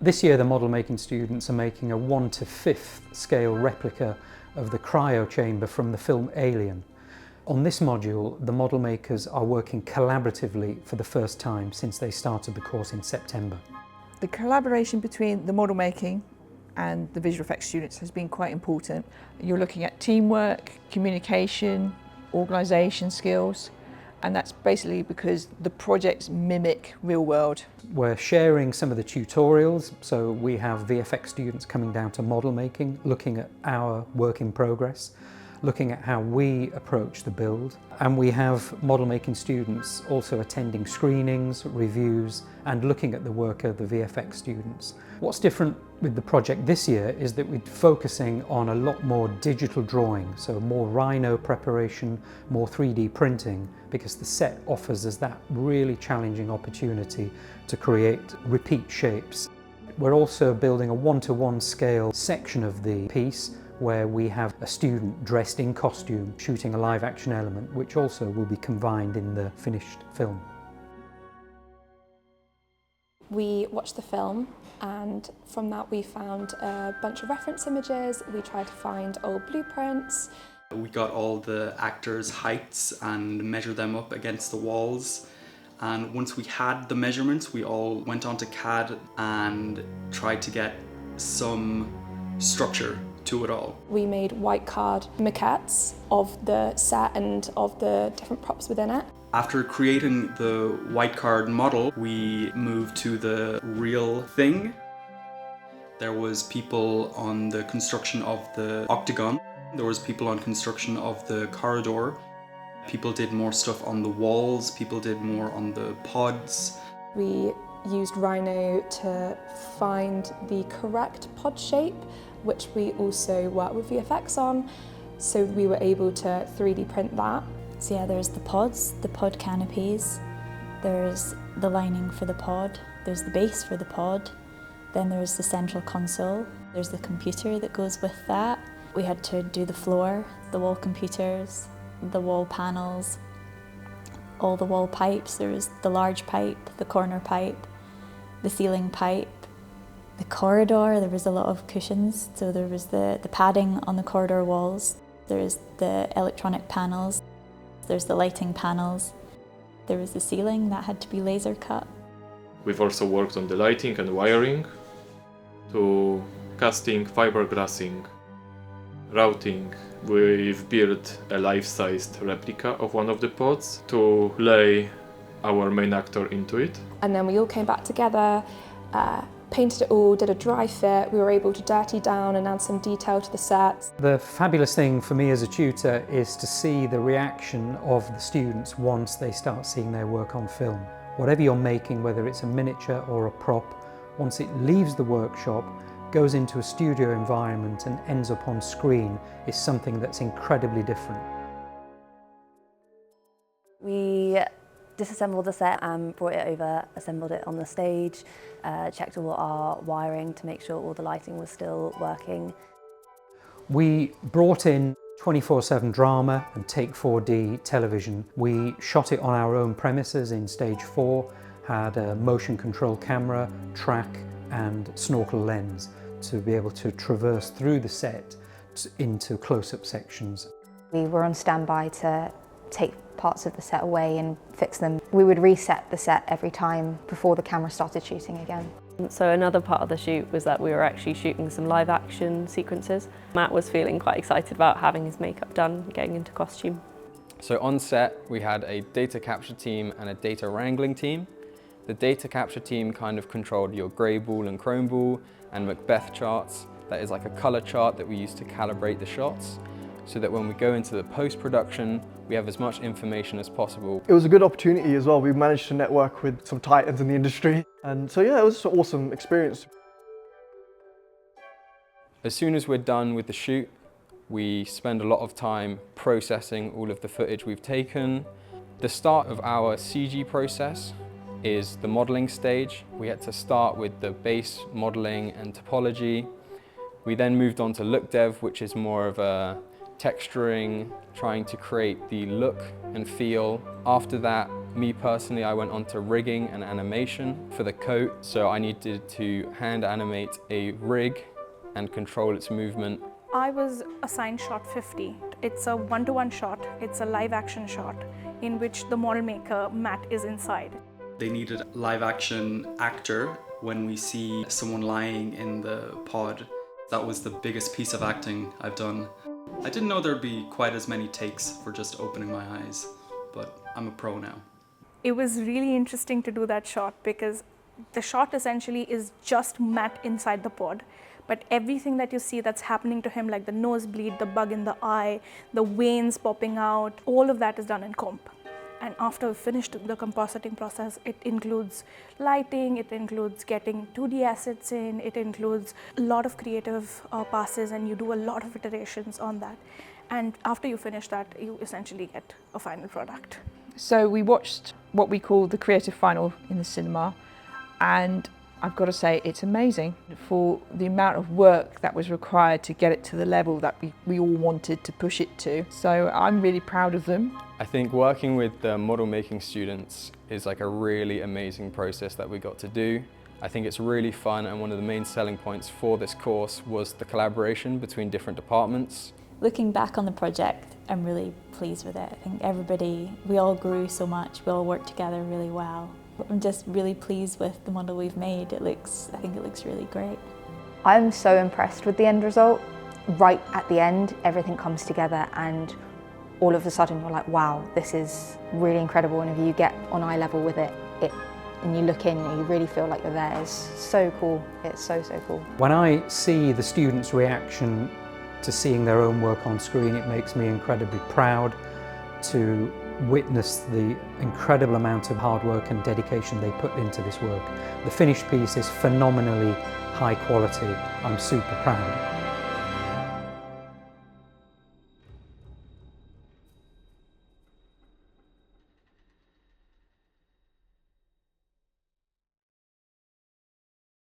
This year the model making students are making a 1/5 scale replica of the cryo chamber from the film Alien. On this module, the model makers are working collaboratively for the first time since they started the course in September. The collaboration between the model making and the visual effects students has been quite important. You're looking at teamwork, communication, organisation skills, and that's basically because the projects mimic real world. We're sharing some of the tutorials, so we have VFX students coming down to model making, looking at our work in progress, looking at how we approach the build. And we have model making students also attending screenings, reviews, and looking at the work of the VFX students. What's different with the project this year is that we're focusing on a lot more digital drawing, so more Rhino preparation, more 3D printing, because the set offers us that really challenging opportunity to create repeat shapes. We're also building a 1-to-1 scale section of the piece where we have a student dressed in costume shooting a live action element, which also will be combined in the finished film. We watched the film, and from that we found a bunch of reference images. We tried to find old blueprints. We got all the actors' heights and measured them up against the walls. And once we had the measurements, we all went onto CAD and tried to get some structure to it all. We made white card maquettes of the set and of the different props within it. After creating the white card model, we moved to the real thing. There was people on the construction of the octagon. There was people on construction of the corridor. People did more stuff on the walls. People did more on the pods. We used Rhino to find the correct pod shape, which we also worked with VFX on. So we were able to 3D print that. So yeah, there's the pods, the pod canopies, there's the lining for the pod, there's the base for the pod, then there's the central console, there's the computer that goes with that. We had to do the floor, the wall computers, the wall panels, all the wall pipes. There was the large pipe, the corner pipe, the ceiling pipe, the corridor. There was a lot of cushions, so there was the padding on the corridor walls. There's the electronic panels. There's the lighting panels. There was the ceiling that had to be laser cut. We've also worked on the lighting and wiring, to casting, fiberglassing, routing. We've built a life-sized replica of one of the pods to lay our main actor into it. And then we all came back together, painted it all, did a dry fit. We were able to dirty down and add some detail to the sets. The fabulous thing for me as a tutor is to see the reaction of the students once they start seeing their work on film. Whatever you're making, whether it's a miniature or a prop, once it leaves the workshop, goes into a studio environment and ends up on screen, is something that's incredibly different. We disassembled the set and brought it over, assembled it on the stage, checked all our wiring to make sure all the lighting was still working. We brought in 24/7 drama and Take 4D television. We shot it on our own premises in stage 4, had a motion control camera, track and snorkel lens to be able to traverse through the set into close-up sections. We were on standby to take parts of the set away and fix them. We would reset the set every time before the camera started shooting again. So another part of the shoot was that we were actually shooting some live action sequences. Matt was feeling quite excited about having his makeup done, getting into costume. So on set we had a data capture team and a data wrangling team. The data capture team kind of controlled your grey ball and chrome ball and Macbeth charts. That is like a colour chart that we use to calibrate the shots, so that when we go into the post-production, we have as much information as possible. It was a good opportunity as well. We managed to network with some titans in the industry. And so yeah, it was an awesome experience. As soon as we're done with the shoot, we spend a lot of time processing all of the footage we've taken. The start of our CG process is the modelling stage. We had to start with the base modelling and topology. We then moved on to look dev, which is more of a texturing, trying to create the look and feel. After that, Me personally, I went on to rigging and animation for the coat, so I needed to hand animate a rig and control its movement. I was assigned shot 50. It's a one-to-one shot, it's a live action shot in which the model maker, Matt, is inside. They needed a live action actor when we see someone lying in the pod. That was the biggest piece of acting I've done. I didn't know there'd be quite as many takes for just opening my eyes, but I'm a pro now. It was really interesting to do that shot because the shot essentially is just Matt inside the pod, but everything that you see that's happening to him, like the nosebleed, the bug in the eye, the veins popping out, all of that is done in comp. And after we finished the compositing process, it includes lighting, it includes getting 2D assets in, it includes a lot of creative passes, and you do a lot of iterations on that. And after you finish that, you essentially get a final product. So we watched what we call the creative final in the cinema, and I've got to say it's amazing for the amount of work that was required to get it to the level that we all wanted to push it to. So I'm really proud of them. I think working with the model making students is like a really amazing process that we got to do. I think it's really fun, and one of the main selling points for this course was the collaboration between different departments. Looking back on the project, I'm really pleased with it. I think we all grew so much, we all worked together really well. I'm just really pleased with the model we've made. I think it looks really great. I'm so impressed with the end result. Right at the end, everything comes together and all of a sudden you're like, wow, this is really incredible. And if you get on eye level with it and you look in and you really feel like you're there, it's so cool. It's so, so cool. When I see the students' reaction to seeing their own work on screen, it makes me incredibly proud to witness the incredible amount of hard work and dedication they put into this work. The finished piece is phenomenally high quality. I'm super proud.